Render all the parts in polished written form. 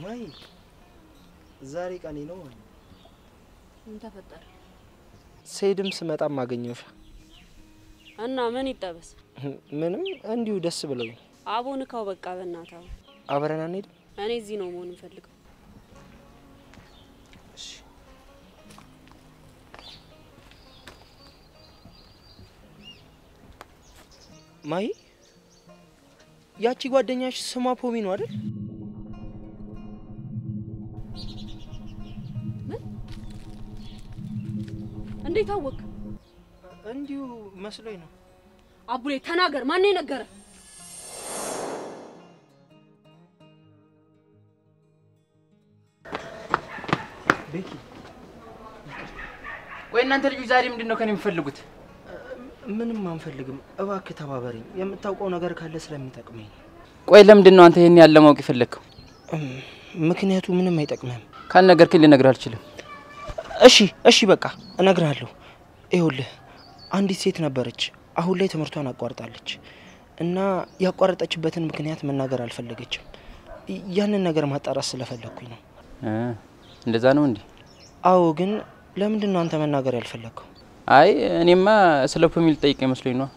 ማይ ዛሬ ቀኔ ነው ምን ተፈጠረ ሰይድም ስመጣም አገኘውሽ እና ምን ይጣበስ ምንም እንዲሁ ደስ ብሎኝ አቦንካው በቃ በእናታ አብረን አንሄድ እኔ እዚህ ነው መሆን ፈልገው እሺ ማይ ያቺ ጓደኛሽ ስሟ ፖሚ ነው አይደል እንዴት አወቅ እንዲሁ መስሎኝ ነው አቡሌ ተናገር ማን ነው ነገረ ቤኪ ወይ እናንተ ልጅ ዛሬ ምንድነው ከኔ የምፈልጉት ምንም አንፈልግም እባክህ ተባበረኝ የምታውቀው ነገር ካለ ስለሚጠቅመኝ ቆይ ለምንድነው አንተ ይሄን ያለ ማውቅ ይፈልከው ምክንያቱ ምንም አይጠቅምም ካልነገርከኝ ልነግርህ አልችልም እሺ በቃ እነግርሃለሁ ይኸውልህ አንዲት ሴት ነበረች አሁን ላይ ትምህርቷን አቋርጣለች እና ያቋረጠችበትን ምክንያት መናገር አልፈለገችም ያንን ነገር ማጣራት ስለፈለኩኝ ነው እንደዛ ነው እንዴ አዎ ግን ለምንድነው አንተ መናገር ያልፈለከው አይ እኔማ ስለ ፖሚ ልጠይቀኝ መስሎኝ ነው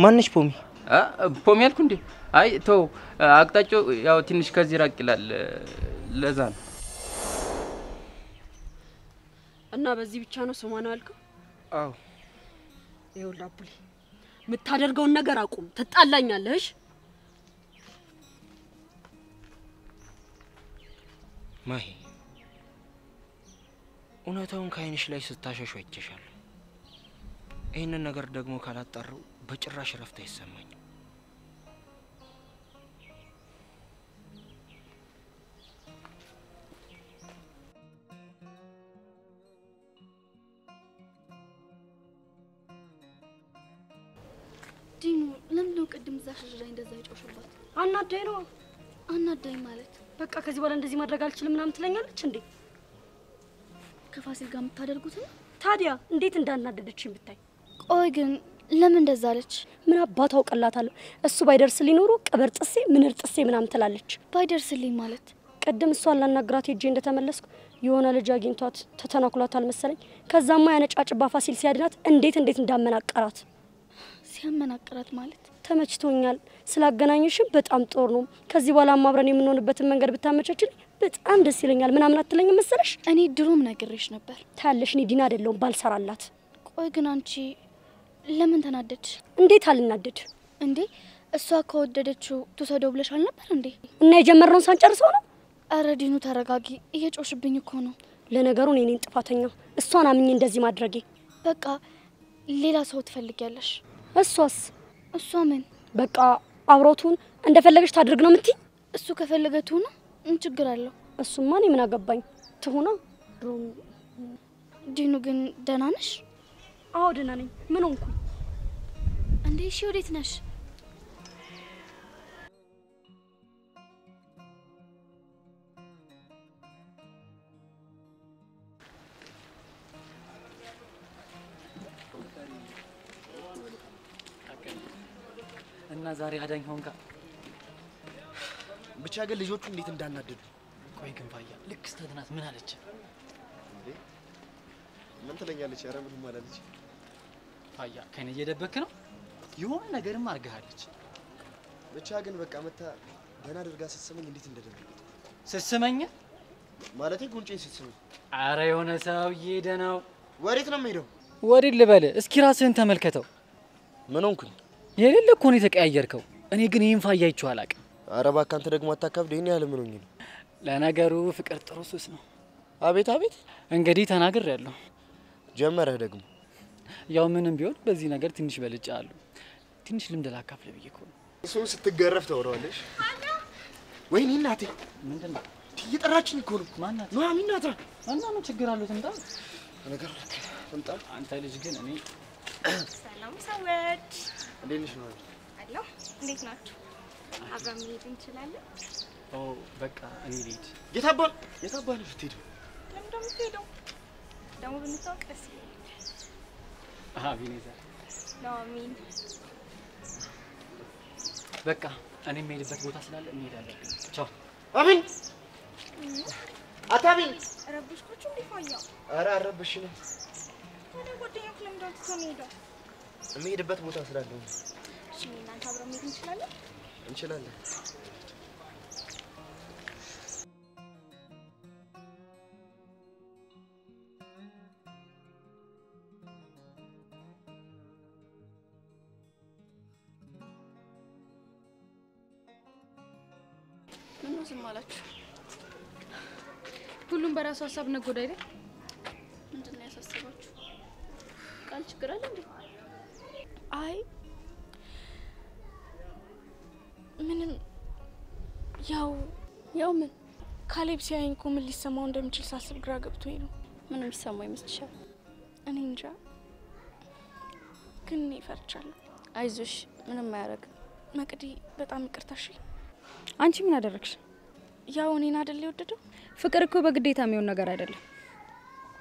ማንነች ፖሚ ፖሚ ያልኩ እንዴ አይ ተው አቅጣጫው ያው ትንሽ ከዚህ ራቅ ይላል ለዛ ነው እና በዚህ ብቻ ነው ስሟን አልከው አዎ ይኸውልህ አቡሌ የምታደርገውን ነገር አቁም ትጣላኛለህ ማሂ እውነታውን ከአይንሽ ላይ ስታሸሽ አይቼሻለሁ ይሄንን ነገር ደግሞ ካላጣራው በጭራሽ ረፍት አይሰማኝም ዲኑ ለምን ቅድም ዛሽሽ ላይ እንደዛ ይጮሽባት አናዳኝ ማለት በቃ ከዚህ በኋላ እንደዚህ ማድረግ አልችልም ምናምን ትለኛለች እንዴ ከፋሲል ጋር የምታደርጉት ነው ታዲያ እንዴት እንዳናደደችኝ ብታይ ቆይ ግን ለምን እንደዛ አለች ምን አባታው ቀላታለሁ እሱ ባይደርስልኝ ኖሮ ቀበር ጥሴ ምን እርጥሴ ምናምን ትላለች ባይደርስልኝ ማለት ቀደም እሷን ላናግራት ሄጄ እንደተመለስኩ የሆነ ልጅ አግኝቷት ተተናኩላታል መሰለኝ ከዛማ ያነጫጭባ ፋሲል ሲያድናት እንዴት እንዳመናቀራት ሲያመናቀራት ማለት ተመችቶኛል ስላገናኙሽም በጣም ጦር ነው ከዚህ በኋላ ማብረን የምንሆንበትን መንገድ ብታመቻችልኝ በጣም ደስ ይለኛል ምናምን አትለኝ መሰለሽ እኔ ድሮም ነግሬሽ ነበር ታለሽ እኔ ዲና አይደለም ባልሰራላት ቆይ ግን አንቺ ለምን ተናደድሽ እንዴት አልናደድ እንዴ እሷ ከወደደችው ተሰደው ብለሽ አልነበር እንዴ እና የጀመርነውን ሳንጨርሰው ነው አረ ዲኑ ተረጋጊ እየጮሽብኝ እኮ ነው ለነገሩ እኔ ነኝ ጥፋተኛው እሷን አምኜ እንደዚህ ማድረጌ በቃ ሌላ ሰው ትፈልጊያለሽ እሷ ምን በቃ አብሮቱን እንደፈለገሽ ታድርግ ነው ምትይ እሱ ከፈለገቱ ነው ምን ችግር አለው እሱማ እኔ ምን አገባኝ ትሁና ዲኑ ግን ደህና ነሽ አዎ ደህና ነኝ ምን ሆንኩ እንዴ እሺ ወዴት ነሽ እና ዛሬ አዳኝ ሆንካ ብቻ ግን ልጆቹ እንዴት እንዳናደዱ ቆይ ግን ባያ ልክ ስተድናት ምን አለች ምን ትለኛለች ኧረ ምንም አላለች ባያ ከኔ እየደበክ ነው የሆነ ነገርም አርጋለች ብቻ ግን በቃ መታ ደና አድርጋ ስትስመኝ እንዴት እንደደረገች ስትስመኝ ማለቴ ጉንጬን ስትስመኝ አረ የሆነ ሰው ይሄደናው ወዴት ነው የምሄደው ወዴት ልበል እስኪ ራስህን ተመልከተው ምን ሆንኩኝ የሌለ እኮ ነው የተቀያየርከው እኔ ግን ይሄን ፋያ አይቼው አላውቅም አረ እባክህ አንተ ደግሞ አታካብድ ይሄን ያለ ምን ሆኜ ነው ለነገሩ ፍቅር ጥሩ ሱስ ነው አቤት እንግዲህ ተናግሬያለሁ ጀመረህ ደግሞ ያው ምንም ቢሆን በዚህ ነገር ትንሽ በልጫለሁ ትንሽ ልምድ ላካፍል ብዬ እኮ ነው እሱን ስትገረፍ ተወራለሽ ወይኔ እናቴ ምንድነው እየጠራችኝ እኮ ነው ማናት ኑሐሚን ናታ እና ነው ችግር አለው ትምጣ ነገር ትምጣ አንተ ልጅ ግን እኔ ሰላም ሰዎች እንዴት ነሽ ነው አሎ እንዴት ናችሁ አብረን መሄድ እንችላለን ኦ በቃ እኔ ልሂድ የታባን ልትሄዱ ለምን እንደምትሄደው ደግሞ ብንታወቅ ደስ ይላል ቪኔዘር ኑሐሚን በቃ እኔ የምሄድበት ቦታ ስላለ እንሄዳለን ቻው አብኝ አታብኝ ረብሽኩችሁ እንዲፋያው ኧረ አረብሽኝ ወደ ጓደኛው ለምዳት ተመሄደው የሚሄድበት ቦታ ስላለው እሺ እናንተ አብረን መሄድ እንችላለን እንችላለን ምን ነው ዝም አላችሁ? ሁሉም በራሱ ሐሳብ ነጎዳ አይደል? ምንድነው ያሳሰባችሁ? ቃል ችግር አለ እንዴ? አይ ምንም ያው ምን ካሌብ ሲያየኝ እኮ ምን ሊሰማው እንደሚችል ሳስብ ግራ ገብቶኝ ነው። ምንም ይሰማው ይመስልሻል? እኔ እንጃ ግን እኔ ፈርቻለሁ። አይዞሽ ምንም አያረግ። መቅዲ በጣም ይቅርታሽ። አንቺ ምን አደረግሽ? ያው እኔን አይደል የወደደው? ፍቅር እኮ በግዴታ የሚሆን ነገር አይደለም።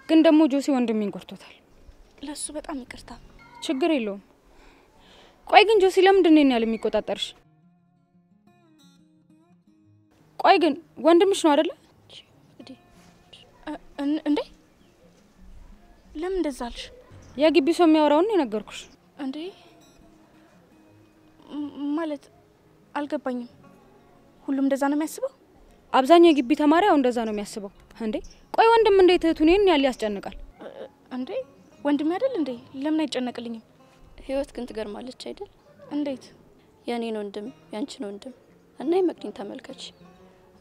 ግን ደግሞ ጆሲ ወንድሜን ጎርቶታል። ለሱ በጣም ይቅርታ። ችግር የለውም። ቆይ ግን ጆሲ ለምንድን ነው ያለ የሚቆጣጠርሽ? ቆይ ግን ወንድምሽ ነው አይደል? እንዴ ለምን እንደዛ አልሽ? የግቢው ሰው የሚያወራውን ነው የነገርኩሽ። እንዴ ማለት አልገባኝም። ሁሉም እንደዛ ነው የሚያስበው? አብዛኛው የግቢ ተማሪው እንደዛ ነው የሚያስበው። እንዴ ቆይ ወንድም እንዴት እህቱን ይሄን ያህል ያስጨንቃል? እንዴ ወንድም አይደል እንዴ? ለምን አይጨነቅልኝም? ህይወት ግን ትገርማለች አይደል? እንዴት? የኔ ነው ወንድም ያንቺ ነው ወንድም እና የመቅዲን ተመልከች።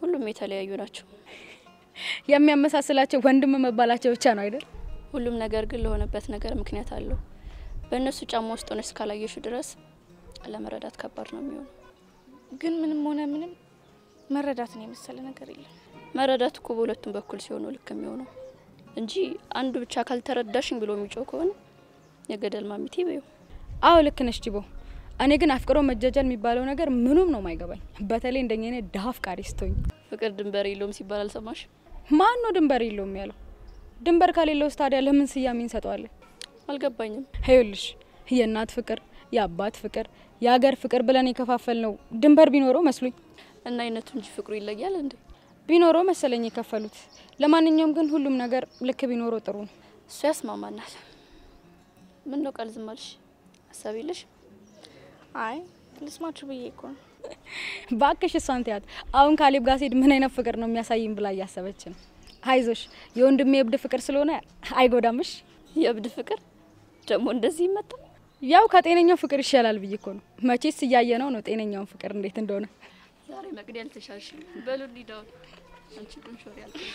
ሁሉም የተለያዩ ናቸው። የሚያመሳስላቸው ወንድም መባላቸው ብቻ ነው አይደል? ሁሉም ነገር ግን ለሆነበት ነገር ምክንያት አለው። በእነሱ ጫማ ውስጥ ሆነሽ እስካላየሹ ድረስ ለመረዳት ከባድ ነው የሚሆነው። ግን ምንም ሆነ ምንም መረዳት ነው የመሰለ ነገር የለም። መረዳት እኮ በሁለቱም በኩል ሲሆን ልክ የሚሆነው እንጂ አንዱ ብቻ ካልተረዳሽኝ ብሎ የሚጮህ ከሆነ የገደል ማሚቴ በይው። አዎ ልክ ነሽ ጂቦ። እኔ ግን አፍቅሮ መጃጃል የሚባለው ነገር ምኑም ነው የማይገባኝ። በተለይ እንደኛ እኔ ደሃ አፍቃሪ ስትሆኝ። ፍቅር ድንበር የለውም ሲባል አልሰማሽ? ማን ነው ድንበር የለውም ያለው? ድንበር ከሌለውስ ታዲያ ለምን ስያሜ እንሰጠዋለን? አልገባኝም። ሄይልሽ የእናት ፍቅር፣ የአባት ፍቅር፣ የሀገር ፍቅር ብለን የከፋፈልነው ድንበር ቢኖረው መስሎኝ እና አይነቱ እንጂ ፍቅሩ ይለያል እንዴ? ቢኖረው መሰለኝ የከፈሉት። ለማንኛውም ግን ሁሉም ነገር ልክ ቢኖረው ጥሩ ነው። እሱ ያስማማናል። ምን ነው ቃል ዝም አልሽ? ሀሳብ የለሽ? አይ ልስማችሁ ብዬ እኮ ነው። ባክሽ እሷን ተያት። አሁን ካሌብ ጋር ሲሄድ ምን አይነት ፍቅር ነው የሚያሳይኝ ብላ እያሰበች ነው። አይዞሽ የወንድሜ የእብድ ፍቅር ስለሆነ አይጎዳምሽ። የእብድ ፍቅር ደግሞ እንደዚህ ይመጣ? ያው ከጤነኛው ፍቅር ይሻላል ብዬ እኮ ነው። መቼስ እያየነው ነው ጤነኛውን ፍቅር እንዴት እንደሆነ። ዛሬ መቅዲ ያልተሻሽ በሉ ሊዳው አንቺ ግን ሾር ያልኩሽ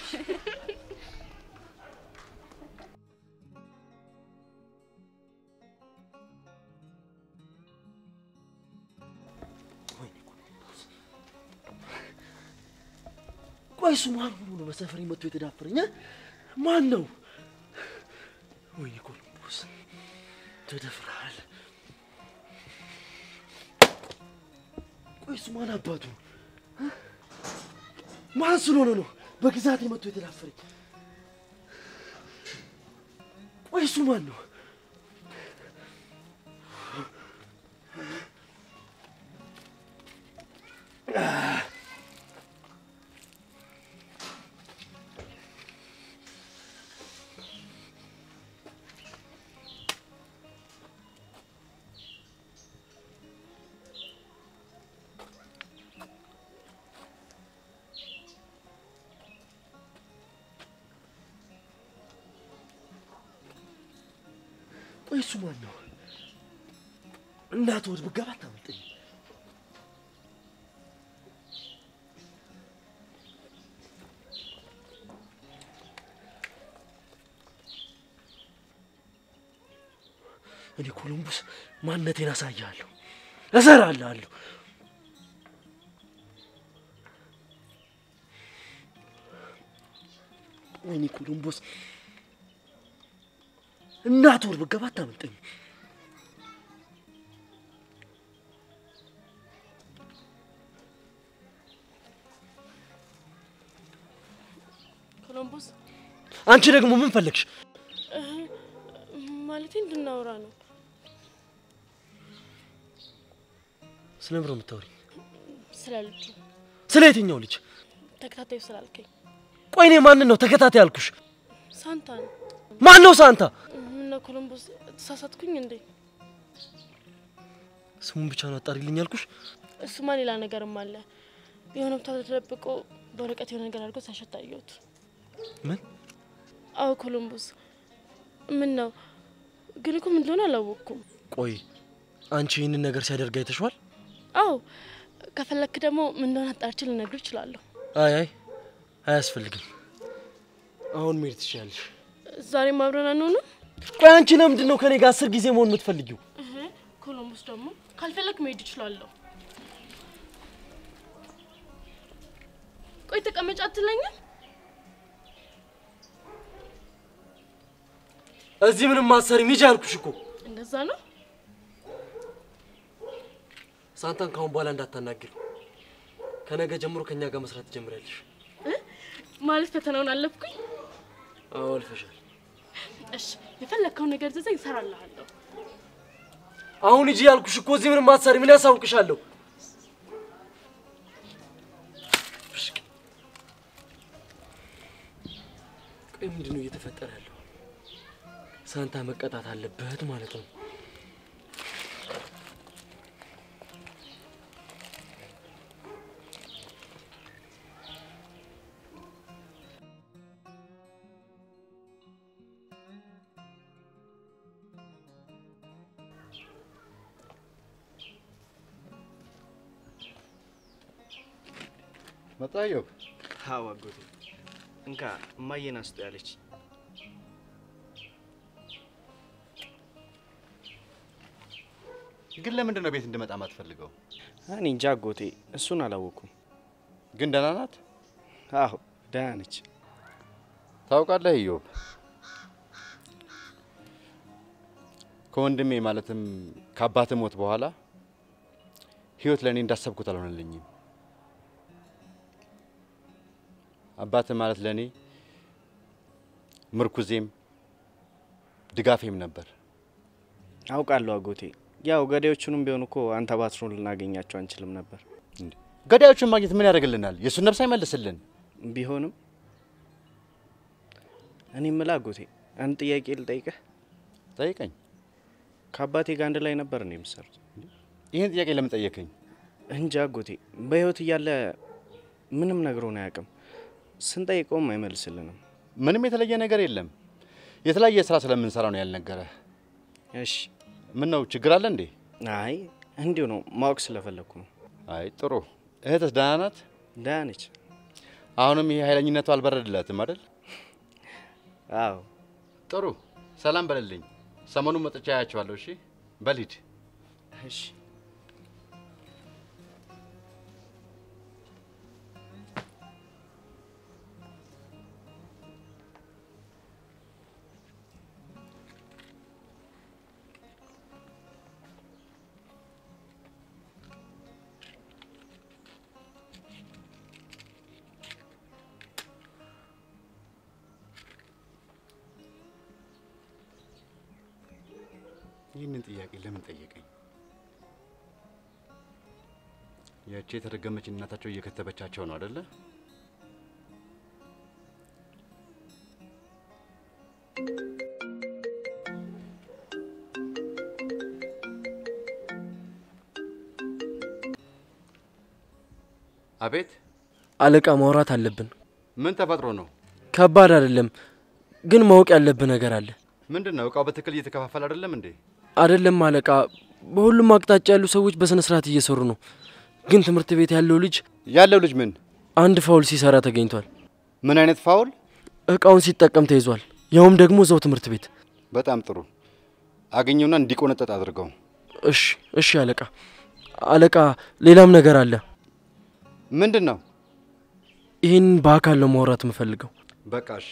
ቆይ እሱ ማን ሆኖ ነው በሰፈሬ መጥቶ የተዳፈረኝ? ማን ነው? ወይኔ ኮሎምቦስ ተደፍረሃል። ቆይ እሱ ማን አባቱ ማን ስለሆነ ነው በግዛቴ መጥቶ የተዳፈረኝ? ቆይ እሱ ማን ነው? ቆይ እሱ ማን ነው? እናት ወድ ብገባ አታመልጠኝ። እኔ ኮሎምቦስ ማንነቴን አሳያለሁ፣ እሰራልሃለሁ። ወይኔ ኮሎምቦስ እናት ወር ብገባ አታመልጠኝ። ኮሎምቦስ አንቺ ደግሞ ምን ፈለግሽ? ማለቴ እንድናወራ ነው። ስለምን ነው የምታወሪኝ? ስላልኩ ስለ የትኛው ልጅ? ተከታታዩ ስላልከኝ። ቆይ እኔ ማን ነው ተከታታይ ያልኩሽ? ሳንታ ነው። ማን ነው ሳንታ? ምን ነው ኮሎምቦስ ተሳሳትኩኝ እንዴ? ስሙን ብቻ ነው አጣሪልኝ ያልኩሽ? እሱማ ሌላ ነገርም አለ። የሆነ ቦታ ተደብቆ በወረቀት የሆነ ነገር አድርጎ ሳሸታየሁት። ምን? አዎ ኮሎምቦስ። ምን ነው ግን እኮ ምን እንደሆነ አላወቅኩም። ቆይ አንቺ ይህንን ነገር ሲያደርግ አይተሽዋል? አዎ ከፈለክ ደግሞ ምን እንደሆነ አጣርቼ ልነግርህ እችላለሁ። አይ አያስፈልግም። አሁን መሄድ ትችያለሽ። ዛሬ አብረን አንሆንም? ቆይ አንቺ ለምንድን ነው ከኔ ጋር 10 ጊዜ መሆን የምትፈልጊው? ኮሎምቦስ ደግሞ ካልፈለክ መሄድ እችላለሁ። ቆይ ተቀመጭ አትለኝም? እዚህ ምንም አሰሪም ሂጂ አልኩሽ እኮ። እንደዛ ነው። ሳንታን ካሁን በኋላ እንዳታናግሪ። ከነገ ጀምሮ ከኛ ጋር መስራት ትጀምሪያለሽ። ማለት ፈተናውን አለፍኩኝ? አዎ አልፈሻል። እሺ የፈለከው ነገር ዘዘኝ እሰራልሃለሁ። አሁን ሂጂ ያልኩሽ እኮ። እዚህ ምንም አሰሪም ምን ያሳውቅሻለሁ? ቆይ ምንድነው እየተፈጠረ ያለው? ሳንታ መቀጣት አለበት ማለት ነው። መጣየው? አዎ አጎቴ። እንካ እማዬን አስጡ ያለች። ግን ለምንድን ነው ቤት እንድመጣ ማትፈልገው? እኔ እንጃ አጎቴ፣ እሱን አላወኩም። ግን ደህና ናት? አዎ ደህና ነች። ታውቃለህ ኢዮብ፣ ከወንድሜ ማለትም ከአባቴ ሞት በኋላ ህይወት ለኔ እንዳሰብኩት አልሆነልኝም። አባቴ ማለት ለኔ ምርኩዜም ድጋፌም ነበር። አውቃለሁ አጎቴ። ያው ገዳዮቹንም ቢሆን እኮ አንተ ባትኖር ልናገኛቸው አንችልም ነበር። ገዳዮቹን ማግኘት ምን ያደርግልናል? የሱን ነፍስ አይመልስልን። ቢሆንም እኔ የምልህ አጎቴ አንድ ጥያቄ ልጠይቅህ። ጠይቀኝ። ከአባቴ ጋር አንድ ላይ ነበር እንዴ የምትሰሩት? ይሄን ጥያቄ ለምን ጠየቀኝ? እንጃ አጎቴ፣ በህይወት እያለ ምንም ነግሮን አያውቅም። ስንጠይቀውም አይመልስልንም። ምንም የተለየ ነገር የለም። የተለያየ ስራ ስለምንሰራ ነው ያልነገረህ። እሺ ምን ነው ችግር አለ እንዴ? አይ እንዲሁ ነው፣ ማወቅ ስለፈለኩ ነው። አይ ጥሩ። እህትስ ደህና ናት? ደህና ነች። አሁንም ይሄ ኃይለኝነቱ አልበረደላትም አይደል? አዎ። ጥሩ። ሰላም በልልኝ። ሰሞኑን መጥቻ ያያቸዋለሁ። እሺ በልሂድ። እሺ ይህንን ጥያቄ ለምን ጠየቀኝ? ያቺ የተረገመች እናታቸው እየከተበቻቸው ነው አይደለ? አቤት አለቃ፣ ማውራት አለብን። ምን ተፈጥሮ ነው? ከባድ አይደለም፣ ግን ማወቅ ያለብን ነገር አለ። ምንድነው? እቃው በትክክል እየተከፋፈለ አይደለም እንዴ? አይደለም አለቃ፣ በሁሉም አቅጣጫ ያሉ ሰዎች በስነ ስርዓት እየሰሩ ነው። ግን ትምህርት ቤት ያለው ልጅ ምን አንድ ፋውል ሲሰራ ተገኝቷል። ምን አይነት ፋውል? እቃውን ሲጠቀም ተይዟል፣ ያውም ደግሞ እዛው ትምህርት ቤት። በጣም ጥሩ። አገኘውና እንዲቆነጠጥ አድርገው። እሺ እሺ አለቃ። አለቃ፣ ሌላም ነገር አለ። ምንድነው? ይሄን በአካል ነው ማውራት የምፈልገው። በቃ እሺ፣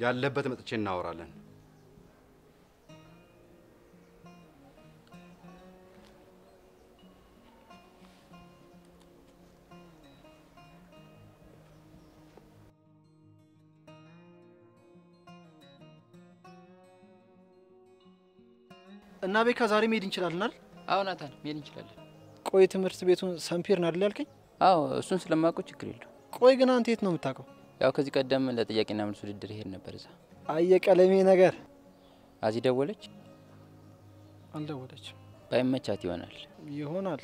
ያለበት መጥቼ እናወራለን። እና ቤካ ዛሬ መሄድ እንችላለን አይደል? አዎ ናታን፣ መሄድ እንችላለን። ቆይ ትምህርት ቤቱን ሰምፔር ነው አይደል ያልከኝ? አዎ እሱን ስለማውቀው ችግር የለው። ቆይ ግን አንተ የት ነው የምታውቀው? ያው ከዚህ ቀደም ለጥያቄና መልስ ውድድር ይሄድ ነበር እዛ። አየቀለሜ ነገር አዚ ደወለች? አልደወለችም። ባይመቻት ይሆናል።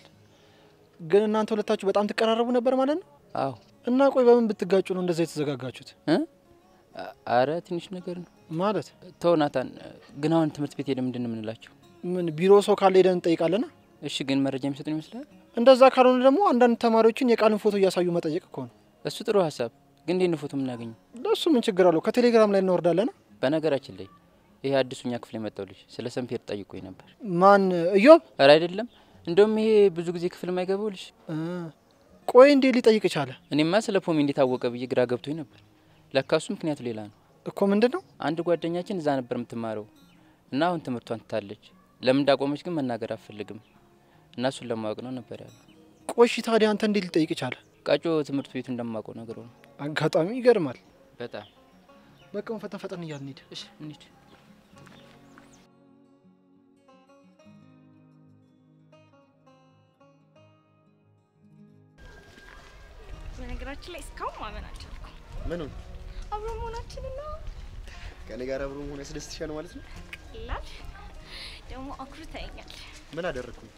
ግን እናንተ ሁለታችሁ በጣም ትቀራረቡ ነበር ማለት ነው? አዎ። እና ቆይ በምን ብትጋጩ ነው እንደዛ የተዘጋጋችሁት? አረ ትንሽ ነገር ነው ማለት። ተው ናታን፣ ግን አሁን ትምህርት ቤት ሄደን ምንድን ነው የምንላቸው? ምን ቢሮ ሰው ካለ ሄደን እንጠይቃለና? እሺ፣ ግን መረጃ የሚሰጡን ይመስላል? እንደዛ ካልሆነ ደግሞ አንዳንድ ተማሪዎችን የቃልን ፎቶ እያሳዩ መጠየቅ እኮ ነው። እሱ ጥሩ ሀሳብ። ግን እንዴት ነው ፎቶ የምናገኘው? ለሱ ምን ችግር አለው? ከቴሌግራም ላይ እናወርዳለና። በነገራችን ላይ ይሄ አዲሱኛ ክፍል የመጣው ልጅ ስለ ሰምፔር ጠይቆኝ ነበር። ማን? እዮብ? አረ አይደለም፣ እንደውም ይሄ ብዙ ጊዜ ክፍል የማይገባው ልጅ። ቆይ እንዴ ሊጠይቅ ቻለ? እኔማ ስለ ፖሚ እንዴት አወቀ ብዬ ግራ ገብቶኝ ነበር። ለካሱ ምክንያቱ ሌላ ነው እኮ። ምንድነው? አንድ ጓደኛችን እዛ ነበር የምትማረው እና አሁን ትምህርቷን ትታለች። ለምን እንዳቆመች ግን መናገር አትፈልግም እና እሱን ለማወቅ ነው ነበር ያለው። ቆይ ታዲያ አንተ እንዴት ሊጠይቅ ቻለ? ቃጮ ትምህርት ቤቱ እንደማውቀው ነገር ነው። አጋጣሚ ይገርማል በጣም። በቃ ፈጠን እያልን እንሂድ። እሺ እንሂድ። በነገራችን ላይ እስካሁን ማመን አልቻልኩም። ምኑን? አብሮ መሆናችንና ከኔ ጋር አብሮ መሆን ያስደስትሻል ማለት ነው? ቀላል ደግሞ አኩርተኸኛል። ምን አደረኩኝ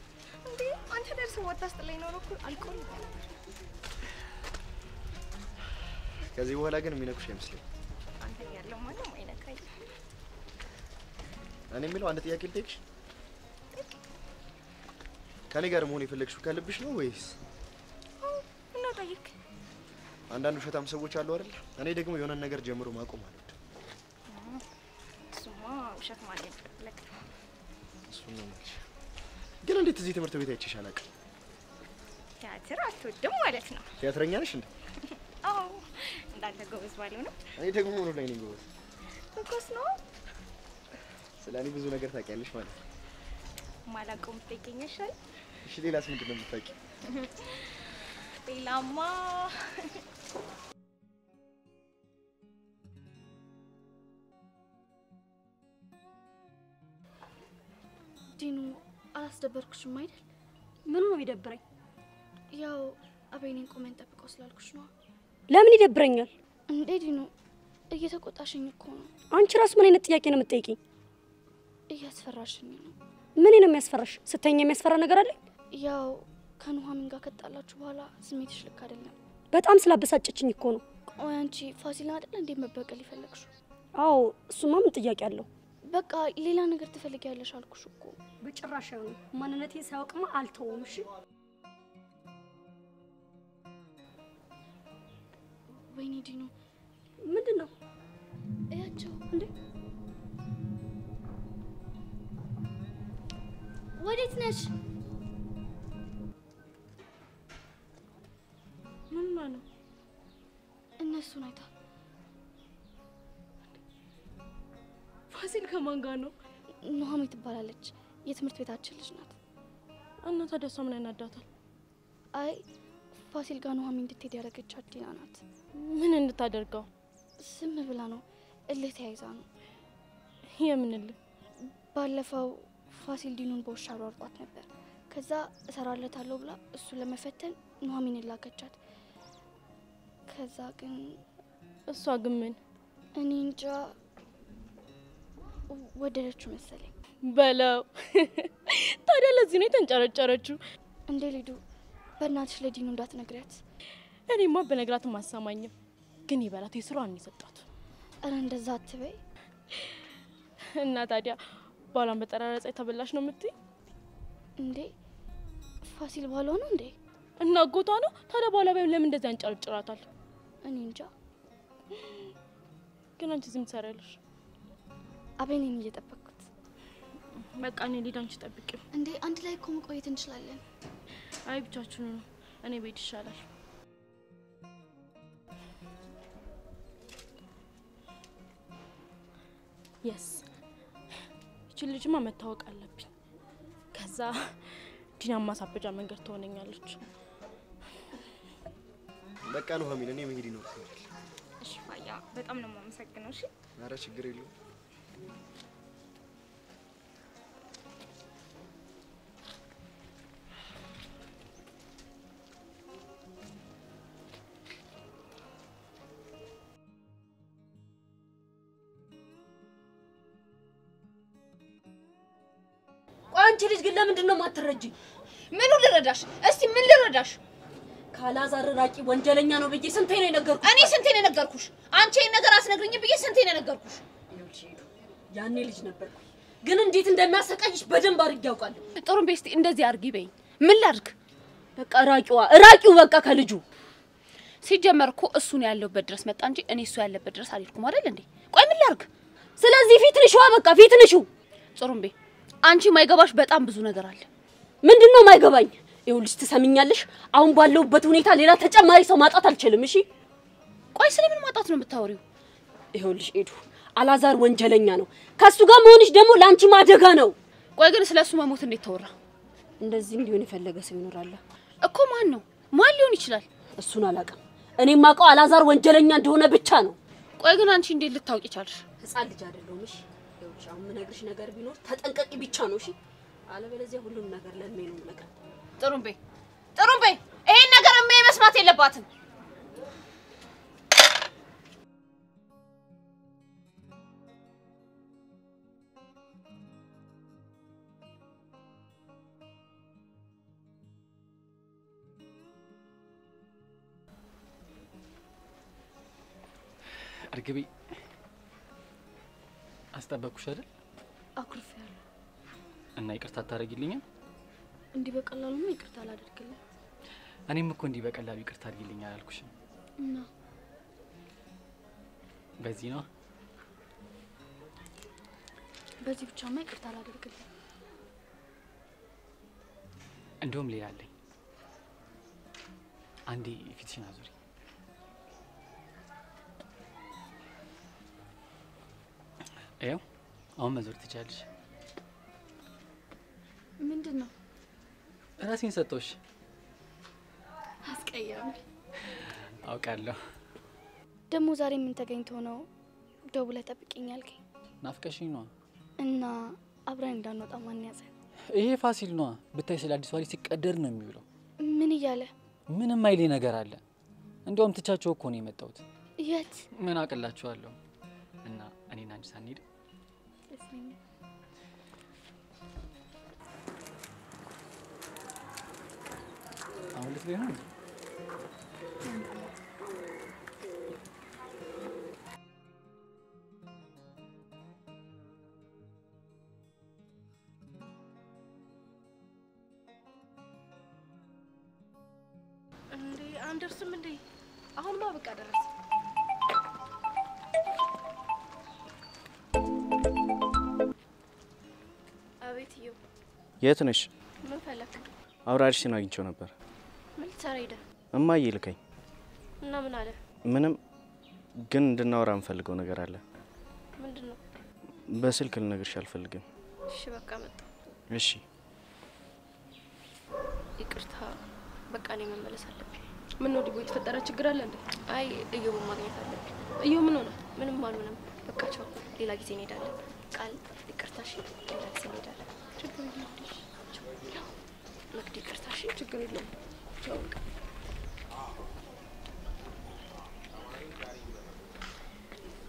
እንዴ? አንተ ደርሰህ ወጣስጥለኝ ኖሮ እኮ አልቆልኝ ነበር። ከዚህ በኋላ ግን የሚነኩሽ አይመስለኝም። አንተ ያለው ማንም አይነካኝ። እኔ የምለው አንድ ጥያቄ ልጠይቅሽ። ከኔ ጋር መሆን የፈለግሽው ከልብሽ ነው ወይስ? እና ጠይቅ። አንዳንድ ውሸታም ሰዎች አሉ አይደል? እኔ ደግሞ የሆነ ነገር ጀምሮ ማቆም አልወድም። እሱማ ውሸት ማለት ለክ እሱ ነው ማለት። ግን እንዴት እዚህ ትምህርት ቤት አይቼሽ አላውቅም? ቲያትር አትወድም ማለት ነው? ቲያትረኛ ነሽ እንዴ? አዎ፣ እንዳንተ ጎበዝ ባልሆነም እኔ ደግሞ ምኑ ላይ ነኝ ጎበዝ? ትኩስ ነው። ስለኔ ብዙ ነገር ታውቂያለሽ ማለት ነው። ማላውቀው የምትገኘሻል። እሺ፣ ሌላስ ምንድን ነው የምታውቂው? ሌላማ ዲኑ አላስደበርኩሽም አይደል? ምን ነው ይደብረኝ? ያው አቤኔን ቆመን ጠብቀው ስላልኩሽ ነው። ለምን ይደብረኛል እንዴ? ዲኑ እየተቆጣሽኝ እኮ ነው። አንቺ ራስ ምን አይነት ጥያቄ ነው የምትጠይቂኝ? እያስፈራሽኝ ነው። ምን ነው የሚያስፈራሽ? ስተኛ የሚያስፈራ ነገር አለ? ያው ከኑሐሚን ጋር ከጣላችሁ በኋላ ስሜትሽ ልክ አይደለም። በጣም ስላበሳጨችኝ እኮ ነው። ቆይ አንቺ ፋሲልን አይደል እንዴ መበቀል ይፈልግሽ? አዎ፣ እሱማ ምን ጥያቄ አለው? በቃ ሌላ ነገር ትፈልጊያለሽ አልኩሽ እኮ። በጭራሽ ነው። ማንነቴን ሳያውቅማ አልተውም። እሺ ወይኔ ዲኑ፣ ምንድነው? እያቸው እንዴ! ወዴት ነሽ? ምን ነው? እነሱን አይታ። ፋሲል ከማን ጋር ነው? ኑሐሚን ትባላለች። የትምህርት ቤታችን ልጅ ናት። እና ታዲያ እሷ ምን ያናዳታል? አይ ፋሲል ጋር ኑሐሚን እንድትሄድ ያደረገቻት ዲና ናት። ምን እንድታደርገው? ዝም ብላ ነው። እልህ ተያይዛ ነው። የምን እልህ? ባለፈው ፋሲል ዲኑን በውሻ አሯርጧት ነበር። ከዛ እሰራለታለሁ ብላ እሱ ለመፈተን ኑሐሚንን ላከቻት። ከዛ ግን እሷ ግን ምን? እኔ እንጃ ወደደችው መሰለኝ። በለው። ታዲያ ለዚህ ነው የተንጨረጨረችው? እንዴ ሊዱ፣ በእናትሽ ለዲኑ እንዳትነግሪያት። እኔማ በነግራትም አሰማኝም። ግን ይበላት የስራዋን ይሰጣት። አረ እንደዛ አትበይ። እና ታዲያ ባሏን በጠራረጸ ተበላሽ ነው የምትይ? እንዴ ፋሲል ባሏ ነው እንዴ? እና አጎቷ ነው። ታዲያ ባሏ ለምን እንደዛ ያንጨረጭራታል? እኔ እንጃ። ግን አንቺ ዝም ትሰሪያለሽ? አቤኔን እየጠበቅኩት። በቃ እኔ ልሂድ፣ አንቺ ጠብቂው። እንዴ አንድ ላይ እኮ መቆየት እንችላለን። አይ ብቻችሁን ነው። እኔ ቤት ይሻላል። የስ እቺ ልጅማ መታወቅ አለብኝ። ከዛ ዲና ማሳበጃ መንገድ ትሆነኛለች። በቃ ኑሐሚን፣ እኔ መሄድ ይኖርብኛል። እሺ ፋያ፣ በጣም ነው የማመሰግነው። እሺ። ኧረ ችግር የለውም። አንቺ ልጅ ግን ለምንድን ነው የማትረጂኝ? ምኑ ልረዳሽ? እስቲ ምን ልረዳሽ? ካላዛር ራቂ ወንጀለኛ ነው ብዬ ስንቴ ነው የነገርኩሽ? እኔ ስንቴ ነው የነገርኩሽ? አንቺ ይሄን ነገር አስነግሪኝ ብዬ ስንቴ ነው የነገርኩሽ? ያኔ ልጅ ነበርኩ፣ ግን እንዴት እንደሚያሰቃይሽ በደንብ አድርጌ ያውቃለሁ። ጥሩም ቤስቲ እንደዚህ አድርጊ በይኝ። ምን ላድርግ? በቃ ራቂው በቃ ከልጁ። ሲጀመር እኮ እሱ ነው ያለበት ድረስ መጣ እንጂ እኔ እሱ ያለበት ድረስ አልሄድኩም አይደል እንዴ? ቆይ ምን ላድርግ? ስለዚህ ፊትንሽዋ በቃ ፊትንሹ። ጥሩምቤ አንቺ ማይገባሽ በጣም ብዙ ነገር አለ። ምንድነው ማይገባኝ? ይኸውልሽ ትሰሚኛለሽ? አሁን ባለውበት ሁኔታ ሌላ ተጨማሪ ሰው ማጣት አልችልም። እሺ ቆይ ስለምን ማጣት ነው የምታወሪው? ይኸውልሽ ኤዱ አላዛር ወንጀለኛ ነው። ከሱ ጋር መሆንሽ ደግሞ ላንቺ ማደጋ ነው። ቆይ ግን ስለሱ መሞት እንዴት ተወራ? እንደዚህ እንዲሆን የፈለገ ሰው ይኖራል እኮ። ማን ነው? ማን ሊሆን ይችላል? እሱን አላውቅም። እኔ ማውቀው አላዛር ወንጀለኛ እንደሆነ ብቻ ነው። ቆይ ግን አንቺ እንዴት ልታውቂ ቻልሽ? ህፃን ልጅ አይደለሁም። እሺ ይኸውልሽ አሁን የምነግርሽ ነገር ቢኖር ተጠንቀቂ ብቻ ነው። እሺ አለበለዚያ ሁሉም ነገር ለኔ ነው ነገር። ጥሩምቤ ይሄን ነገር መስማት የለባትም። እርግቤ አስጠበቅኩሽ አይደል? አኩርፌያለሁ። እና ይቅርታ ታደርጊልኛል? እንዲህ በቀላሉ ነው ይቅርታ አላደርግልኝ። እኔም እኮ እንዲህ በቀላሉ ይቅርታ አድርጊልኛል አላልኩሽም። እና በዚህ ነው በዚህ ብቻማ ይቅርታ አላደርግልኝ። እንደውም ሌላ አለኝ። አንዴ ፊትሽን አዙሪ። ይኸው አሁን መዞር ትችያለሽ። ምንድነው? ራሴን ሰጠሁሽ። አስቀያሚ። አውቃለሁ። ደግሞ ዛሬ ምን ተገኝቶ ነው ደውለህ ጠብቂኝ ያልከኝ? ናፍቀሽኝ ነዋ። እና አብረን እንዳንወጣ ማን ያዘ? ይሄ ፋሲል ነዋ። ብታይ ስለ አዲስ ዋሪ ሲቀደር ነው የሚውለው። ምን እያለ? ምንም አይሌ ነገር አለ። እንደውም ትቻቸው እኮ ነው የመጣሁት። የት? ምን አቅላችኋለሁ። እና እኔና አንቺ ሳንሄድ አሁን ልትበይ ነው? እንዴ አንደርስም እንዴ? አሁንማ በቃ ደረሰ። አቤትዮ የት ነሽ? ምን ፈለክ? አውራሪሽን አግኝቼው ነበር። ምን ልትሰራ ሄደህ? እማዬ ልከኝ። እና ምን አለ? ምንም፣ ግን እንድናወራ የምፈልገው ነገር አለ። ምንድነው? በስልክ ልነግርሽ አልፈልግም። እሺ በቃ መጣ። እሺ ይቅርታ፣ በቃ እኔ መመለስ አለብኝ። ምን ነው ዲቦ የተፈጠረ ችግር አለ እንዴ? አይ እዮብ ማግኘት አለብኝ። እዮብ ምን ሆነ? ምንም አልሆነም። በቃ ቻው፣ ሌላ ጊዜ እንሄዳለን። ቃል ይቅርታ። እሺ ሌላ ጊዜ እንሄዳለን። ችግር የለም። መቅዲ ይቅርታ። እሺ ችግር የለም። ቻው።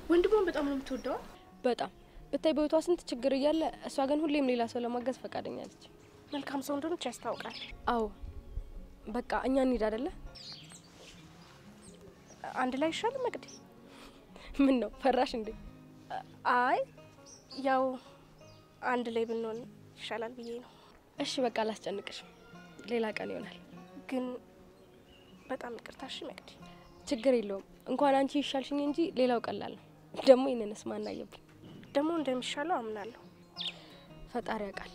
ወንድሟን በጣም ነው የምትወደው። በጣም ብታይ በህይወቷ ስንት ችግር እያለ እሷ ግን ሁሌም ሌላ ሰው ለማገዝ ፈቃደኛ ነች። መልካም ሰው እንደሆነች ያስታውቃል። አዎ በቃ እኛ እንሂድ አይደለ? አንድ ላይ ይሻል መቅዲ። ምን ነው ፈራሽ እንዴ? አይ ያው አንድ ላይ ብንሆን ይሻላል ብዬ ነው። እሺ በቃ አላስጨንቅሽም፣ ሌላ ቀን ይሆናል። ግን በጣም ይቅርታ እሺ መቅዲ። ችግር የለውም። እንኳን አንቺ ይሻልሽኝ እንጂ ሌላው ቀላል ነው። ደግሞ ይነንስ ማናየብኝ ደግሞ እንደሚሻለው አምናለሁ። ፈጣሪ ያውቃል።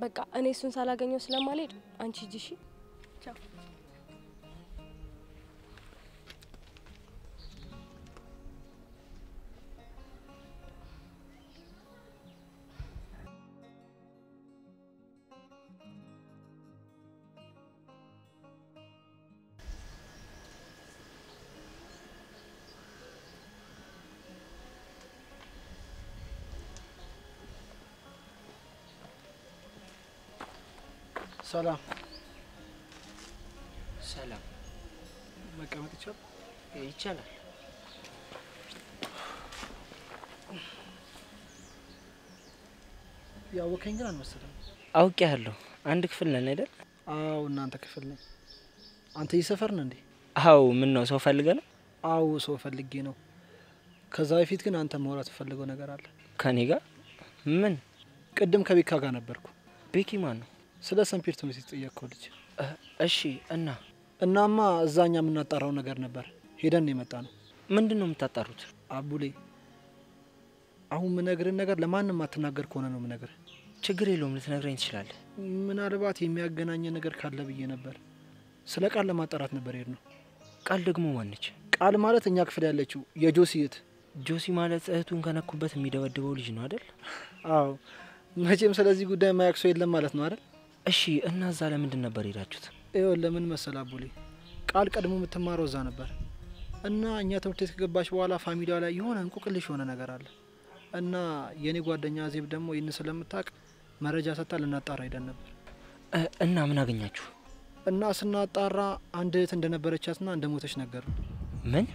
በቃ እኔ እሱን ሳላገኘው ስለማልሄድ አንቺ ሂጂ እሺ። ቻው። ሰላም ሰላም። መቀመጥ ይቻላል? ይቻላል። ያወከኝ ግን አልመሰለም። አውቄያለሁ። አንድ ክፍል ነን አይደል? አዎ እናንተ ክፍል ነኝ። አንተ ይሰፈር ነህ እንዴ? አዎ። ምን ነው ሰው ፈልገህ ነው? አዎ ሰው ፈልጌ ነው። ከዛ በፊት ግን አንተ ማውራት ፈልገው ነገር አለ። ከኔ ጋር? ምን? ቅድም ከቤካ ጋር ነበርኩ። ቤኪ ማን ነው? ስለ ሰምፒር ትምህርት የተጠየቅከው ልጅ። እሺ እናማ እዛኛ የምናጣራው ነገር ነበር። ሄደን የመጣ ነው። ምንድን ነው የምታጣሩት? አቡሌ አሁን ምነግርህ ነገር ለማንም አትናገር ከሆነ ነው ምነግርህ። ችግር የለውም ልትነግረኝ ትችላለህ። ምናልባት የሚያገናኘ ነገር ካለ ብዬ ነበር። ስለ ቃል ለማጣራት ነበር ሄድ ነው። ቃል ደግሞ ማነች? ቃል ማለት እኛ ክፍል ያለችው የጆሲ እህት። ጆሲ ማለት እህቱን ከነኩበት የሚደበድበው ልጅ ነው አይደል? አዎ። መቼም ስለዚህ ጉዳይ ማያውቅ ሰው የለም ማለት ነው አይደል? እሺ እና እዛ ለምንድን ነበር ሄዳችሁት? ይኸውልህ ለምን መሰል አቡሌ፣ ቃል ቀድሞ የምትማረው እዛ ነበር እና እኛ ትምህርት ቤት ከገባች በኋላ ፋሚሊዋ ላይ የሆነ እንቁቅልሽ የሆነ ነገር አለ እና የኔ ጓደኛ ዜብ ደግሞ ይህን ስለምታውቅ መረጃ ሰጥታ ልናጣራ ሄደን ነበር። እና ምን አገኛችሁ? እና ስናጣራ አንድ እህት እንደነበረቻትና እንደሞተች ነገሩ። ምን?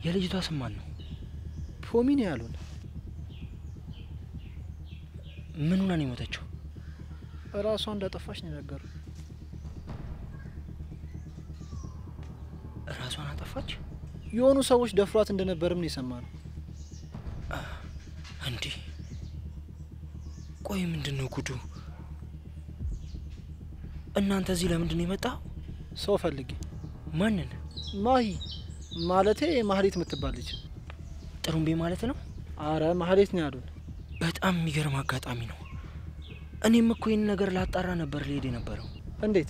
የልጅቷ ስም ማን ነው? ፖሚኒ ያሉን። ምን ሆና ነው የሞተችው? ራሷ እንዳጠፋች ነው ነገሩ። ራሷን አጠፋች? የሆኑ ሰዎች ደፍሯት እንደነበርም ነው የሰማነው። እንዴ ቆይ ምንድነው ጉዱ? እናንተ እዚህ ለምንድን ነው የመጣው? ሰው ፈልጌ። ማንን? ማሂ ማለቴ ማህሌት የምትባል ልጅ። ጥሩምቤ ማለት ነው? አረ ማህሌት ነው ያሉን። በጣም የሚገርም አጋጣሚ ነው። እኔም እኮ ይህን ነገር ላጣራ ነበር ልሄድ የነበረው። እንዴት?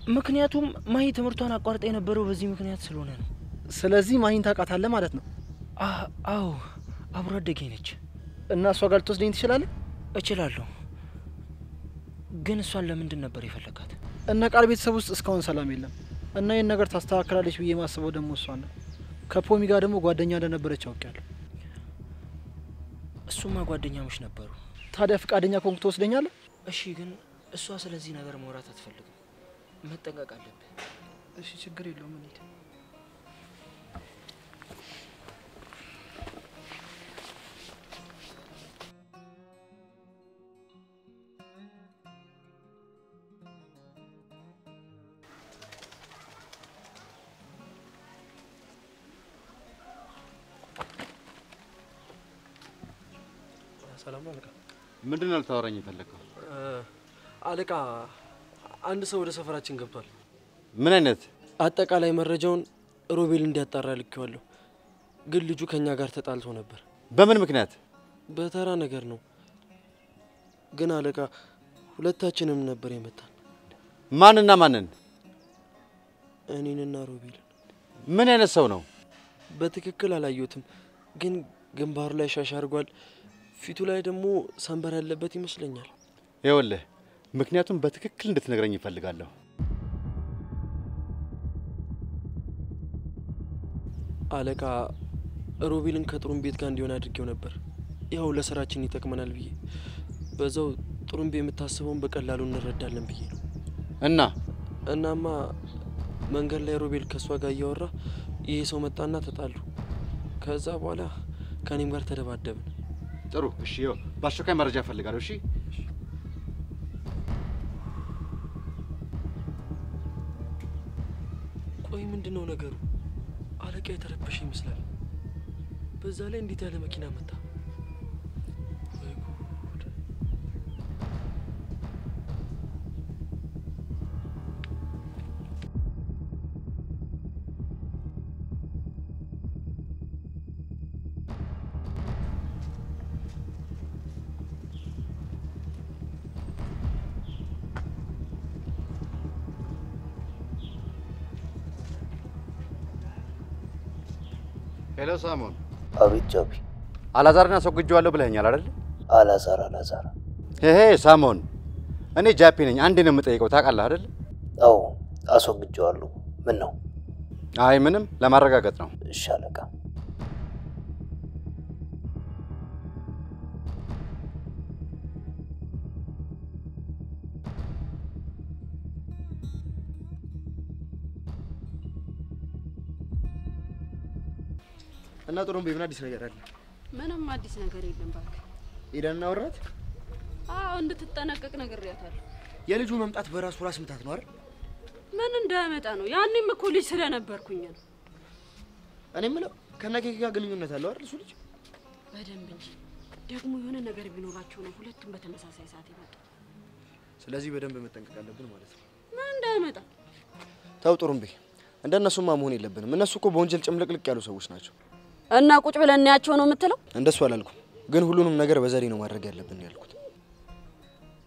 ምክንያቱም ማሂ ትምህርቷን አቋርጣ የነበረው በዚህ ምክንያት ስለሆነ ነው። ስለዚህ ማሂን ታውቃታለህ ማለት ነው? አዎ አብሮ አደጌ ነች። እና እሷ ጋር ልትወስደኝ ትችላለህ? እችላለሁ። ግን እሷን ለምንድን ነበር የፈለጋት? እነ ቃል ቤተሰብ ውስጥ እስካሁን ሰላም የለም እና ይህን ነገር ታስተካክላለች ብዬ ማስበው ደግሞ እሷ ነው። ከፖሚ ጋር ደግሞ ጓደኛ እንደነበረች አውቄያለሁ። እሱማ ጓደኛሞች ነበሩ። ታዲያ ፍቃደኛ ከሆንክ ትወስደኛለህ? እሺ። ግን እሷ ስለዚህ ነገር ማውራት አትፈልግም። መጠንቀቅ አለብህ። እሺ ችግር የለውም እንሂድ። ሰላም አለቃ። ምንድነው ልታወራኝ የፈለከው? አለቃ አንድ ሰው ወደ ሰፈራችን ገብቷል። ምን አይነት? አጠቃላይ መረጃውን ሮቤል እንዲያጣራ ልኬዋለሁ። ግን ልጁ ከኛ ጋር ተጣልቶ ነበር። በምን ምክንያት? በተራ ነገር ነው። ግን አለቃ ሁለታችንም ነበር የመታን። ማንና ማንን? እኔንና ሮቤል። ምን አይነት ሰው ነው? በትክክል አላየሁትም፣ ግን ግንባሩ ላይ ሻሽ አድርጓል። ፊቱ ላይ ደግሞ ሰንበር ያለበት ይመስለኛል። ይኸውልህ ምክንያቱም በትክክል እንድትነግረኝ ይፈልጋለሁ። አለቃ ሮቤልን ከጥሩምቤ ቤት ጋር እንዲሆን አድርጌው ነበር። ያው ለስራችን ይጠቅመናል ብዬ፣ በዛው ጥሩምቤ የምታስበውን በቀላሉ እንረዳለን ብዬ ነው። እናማ መንገድ ላይ ሮቤል ከሷ ጋር እያወራ ይሄ ሰው መጣና ተጣሉ። ከዛ በኋላ ከኔም ጋር ተደባደብን። ጥሩ እሺ፣ ይኸው በአስቸኳይ መረጃ እፈልጋለሁ። እሺ ቆይ ምንድነው ነገሩ? አለቃ የተረበሸ ይመስላል። በዛ ላይ እንዴት ያለ መኪና መጣ? ሄሎ ሳሞን። አቤት ጃቢ። አላዛርን አስወግጄዋለሁ ብለኸኛል አይደል? አላዛር ሄ ሳሞን፣ እኔ ጃፒ ነኝ። አንዴ ነው የምጠይቀው፣ ታውቃለህ አይደል? አዎ አስወግጄዋለሁ። ምን ነው? አይ ምንም፣ ለማረጋገጥ ነው። እሺ አለቃ። እና ጥሩምቤ ምን አዲስ ነገር አለ? ምንም አዲስ ነገር የለም። እባክህ ሄደን እናወራት። አዎ እንድትጠነቀቅ ነግሬያታለሁ። የልጁ መምጣት በራሱ ራስ ምታት ነው አይደል? ምን እንዳያመጣ ነው? ያኔም እኮ ልጅ ስለነበርኩኝ ነው። እኔ የምለው ከነኬክ ጋር ግንኙነት አለው አይደል እሱ ልጅ? በደንብ እንጂ ደግሞ የሆነ ነገር ቢኖራቸው ነው ሁለቱም በተመሳሳይ ሰዓት ይመጡ። ስለዚህ በደንብ መጠንቀቅ አለብን ማለት ነው። ምን እንዳያመጣ ተው ጥሩምቤ፣ እንደነሱማ መሆን የለብንም። እነሱ እኮ በወንጀል ጭምልቅልቅ ያሉ ሰዎች ናቸው። እና ቁጭ ብለን እናያቸው ነው የምትለው? እንደሱ አላልኩም፣ ግን ሁሉንም ነገር በዘዴ ነው ማድረግ ያለብን ያልኩት።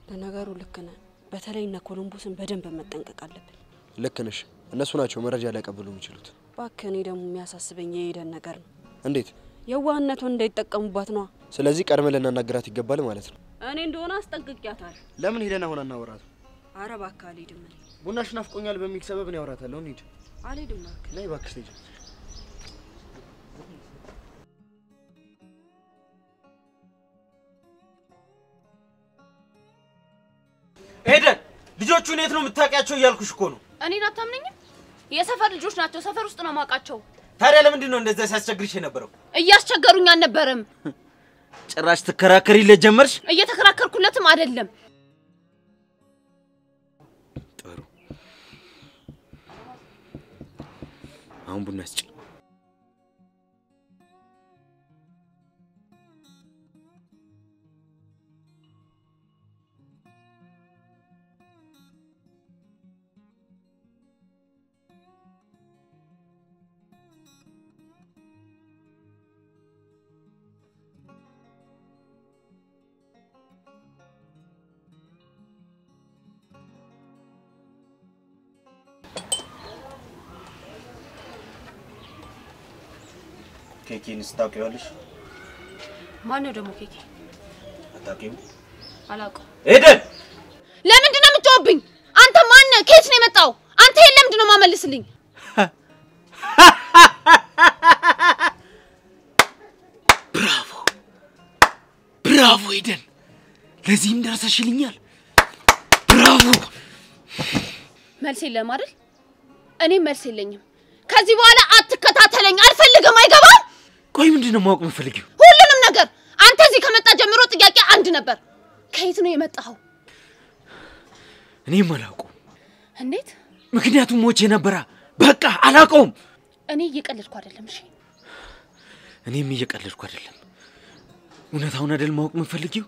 ለነገሩ ልክ ነህ። በተለይ እነ ኮሎምቦስን በደንብ መጠንቀቅ አለብን። ልክ ነሽ። እነሱ ናቸው መረጃ ሊያቀብሉ የሚችሉት። እባክህ እኔ ደግሞ የሚያሳስበኝ የሄደን ነገር ነው። እንዴት? የዋህነቱን እንዳይጠቀሙባት ነው። ስለዚህ ቀድመን ልናናግራት ይገባል ማለት ነው። እኔ እንደሆነ አስጠንቅቄያታለሁ። ለምን ሄደን አሁን አናወራት? ኧረ እባክህ አልሄድም። ቡናሽ ናፍቆኛል በሚል ሰበብ ነው ያወራታለሁ። እንሂድ። አልሄድም እባክህ። ነይ እባክሽ ልጅ። ሄደን ልጆቹን የት ነው የምታውቂያቸው እያልኩሽ እኮ ነው። እኔን አታምነኝም? የሰፈር ልጆች ናቸው። ሰፈር ውስጥ ነው ማውቃቸው። ታዲያ ለምንድን ነው እንደዛ ሲያስቸግርሽ የነበረው? እያስቸገሩኝ አልነበረም። ጭራሽ ትከራከሪለት ጀመርሽ? እየተከራከርኩለትም አይደለም። ጥሩ፣ አሁን ቡና ስጪ። ኬኬን ስታውቂዋለሽ? ማን ነው ደግሞ ኬኬ? አታውቂውም? አላውቀውም። ኤደን! ለምንድን ነው የምትጮህብኝ? አንተ ማን ነህ? ከየት ነው የመጣው? አንተ ይሄን ለምንድን ነው የማመልስልኝ? ብራቮ ብራቮ ኤደን! ለዚህም ደርሰሽልኛል። ብራቮ! መልስ የለም አይደል? እኔም መልስ የለኝም። ከዚህ በኋላ አትከታተለኝ፣ አልፈልግም። አይገባም? ቆይ ምንድነው ማወቅ የምፈልጊው? ሁሉንም ነገር። አንተ እዚህ ከመጣ ጀምሮ ጥያቄ አንድ ነበር። ከየት ነው የመጣው? እኔም አላውቀውም። እንዴት? ምክንያቱም ሞቼ ነበራ። በቃ አላውቀውም። እኔ እየቀለድኩ አይደለም። እሺ እኔም እየቀለድኩ አይደለም። እውነታውን አይደል ማወቅ የምፈልጊው?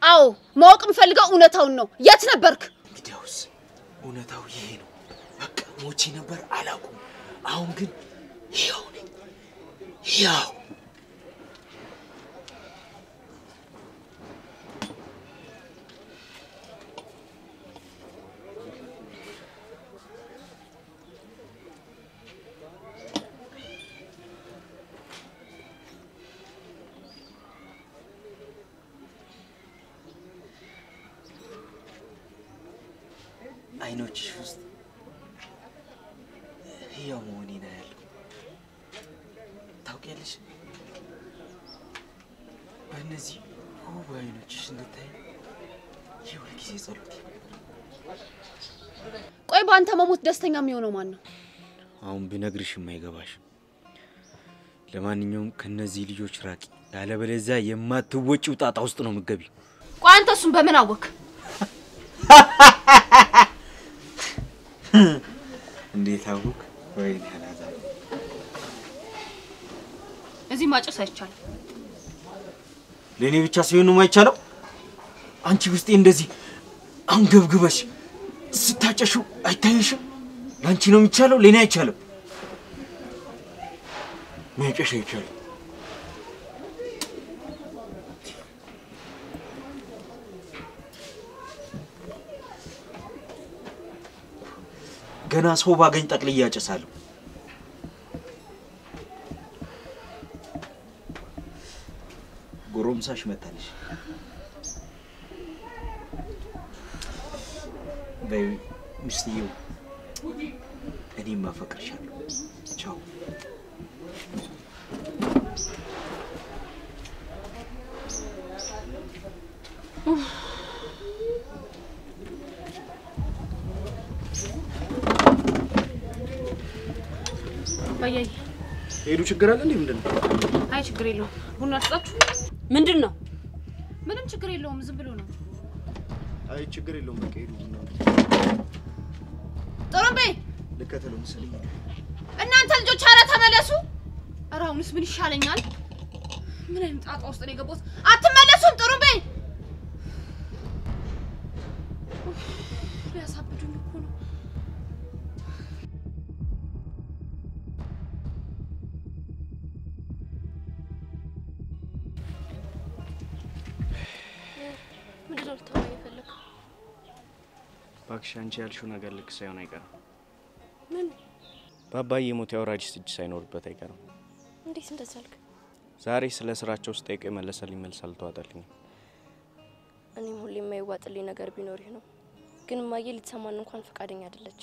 አዎ ማወቅ የምፈልገው እውነታውን ነው። የት ነበርክ? እንግዲያውስ እውነታው ይሄ ነው። በቃ ሞቼ ነበር፣ አላውቀውም። አሁን ግን ይኸው ነኝ። ያው አይኖችሽ ውስጥ ያው መሆኔ ነው ያለው። ታውቂያለሽ፣ በእነዚህ ውብ አይኖችሽ እንድታይ የሁል ጊዜ ጸሎቴ። ቆይ በአንተ መሞት ደስተኛ የሚሆነው ማን ነው? አሁን ብነግርሽ የማይገባሽ። ለማንኛውም ከነዚህ ልጆች ራቂ፣ ያለበለዚያ የማትወጪው ጣጣ ውስጥ ነው የምትገቢው። ቆይ አንተ እሱን በምን አወቅ? እንዴት አወቅ? ወይ ያላዛ እዚህ ማጨስ አይቻልም። ለኔ ብቻ ሲሆን ነው የማይቻለው? አንቺ ውስጤ እንደዚህ አንገብግበሽ ስታጨሽው አይታይሽም? ላንቺ ነው የሚቻለው፣ ለኔ አይቻልም። ማጨሽ አይቻልም። ገና ሰው ባገኝ ጠቅልዬ ያጨሳለሁ። ጎረምሳሽ መጣልሽ። በይ ሚስትየው፣ እኔም አፈቅርሻለሁ። ቻው። ባያይ ሄዱ ችግር አለ እንዴ? ምንድነው? አይ ችግር የለውም። ቡና አጥጣችሁ። ምንድነው? ምንም ችግር የለውም። ዝም ብሎ ነው። አይ ችግር የለውም በቃ ሄዱ ነው ጥሩምቤ ልከተለው መሰለኝ እናንተ ልጆች አረ ተመለሱ ኧረ አሁንስ ምን ይሻለኛል ምን አይነት ጣጣ ውስጥ ነው የገባሁት አትመለሱም ጥሩምቤ ሊያሳብዱኝ እኮ ነው ምንድነው ልታወራኝ የፈለከው? እባክሽ አንቺ ያልሽው ነገር ልክ ሳይሆን አይቀርም። ምን? ባባዬ ሞት ያወራጅስ እጅ ሳይኖርበት አይቀርም። እንዴት እንደዛ አልክ? ዛሬ ስለ ስራቸው ስጠይቅ የመለሰልኝ መልስ አልተዋጠልኝም። እኔም ሁሌ የማይዋጥልኝ ነገር ቢኖር ይህ ነው። ግን ማየ ልትሰማን እንኳን ፈቃደኛ አይደለች።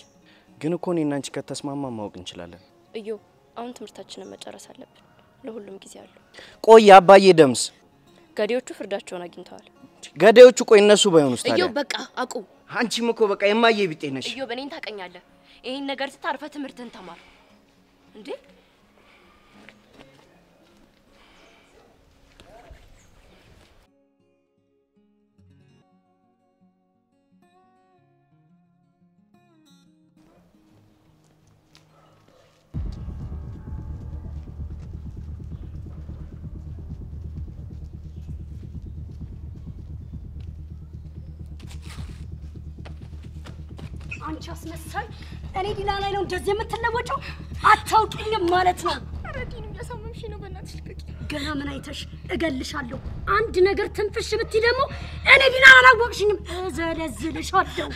ግን እኮ እኔና አንቺ ከተስማማ ማወቅ እንችላለን። እዮ አሁን ትምህርታችንን መጨረስ አለብን። ለሁሉም ጊዜ አለው። ቆይ አባዬ ደምስ ገዴዎቹ ፍርዳቸውን አግኝተዋል። ገዴዎቹ ቆይ እነሱ ባይሆኑስ ታዲያ? እዮ በቃ አቁም። አንቺም እኮ በቃ የማየ ቢጤ ነሽ። እዮ በኔን ታቀኛለህ። ይሄን ነገር ስታርፈ ትምህርትን ተማር እንዴ። አንቺ አስመሳይ እኔ ዲና ላይ ነው እንደዚህ የምትለወጪው? አታውቂኝም ማለት ነው። ኧረ ዲኑ እያሳመምሽ ነው። በእናትሽ ልቀቂ። ገና ምን አይተሽ እገልሻለሁ። አንድ ነገር ትንፍሽ ብትይ ደግሞ እኔ ዲና አላወቅሽኝም፣ እዘለዝልሻለሁ።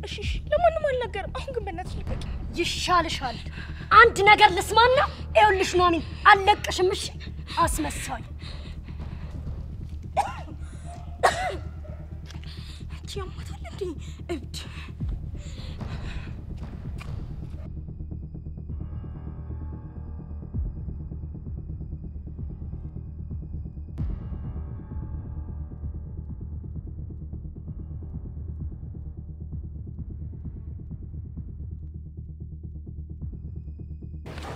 እሺ እሺ፣ ለማንም አልናገርም። አሁን ግን በእናትሽ ልቀቂ። ይሻልሻል። አንድ ነገር ልስማና ይኸውልሽ ኑሐሚ አልለቅሽም። እሺ አስመሳይ አንቺ ያማታል እንዴ እብድ።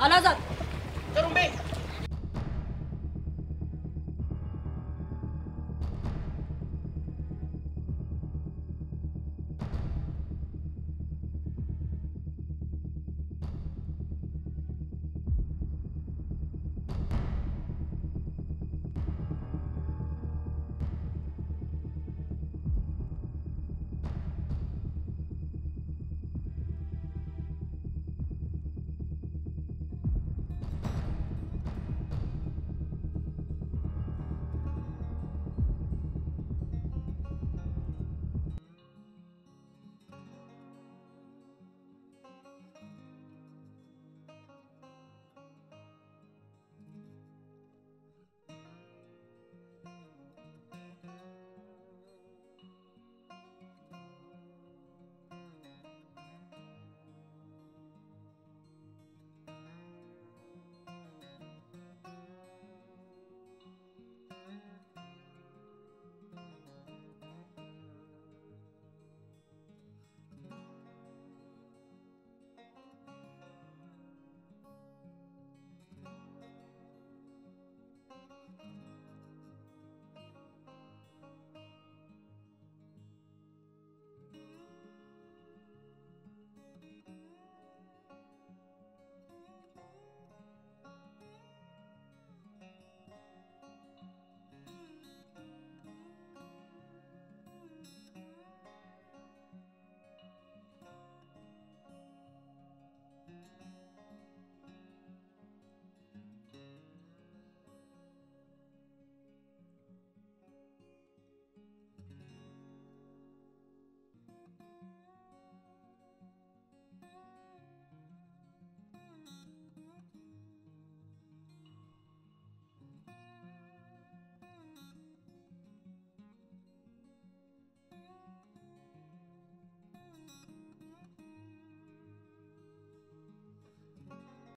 አላዛር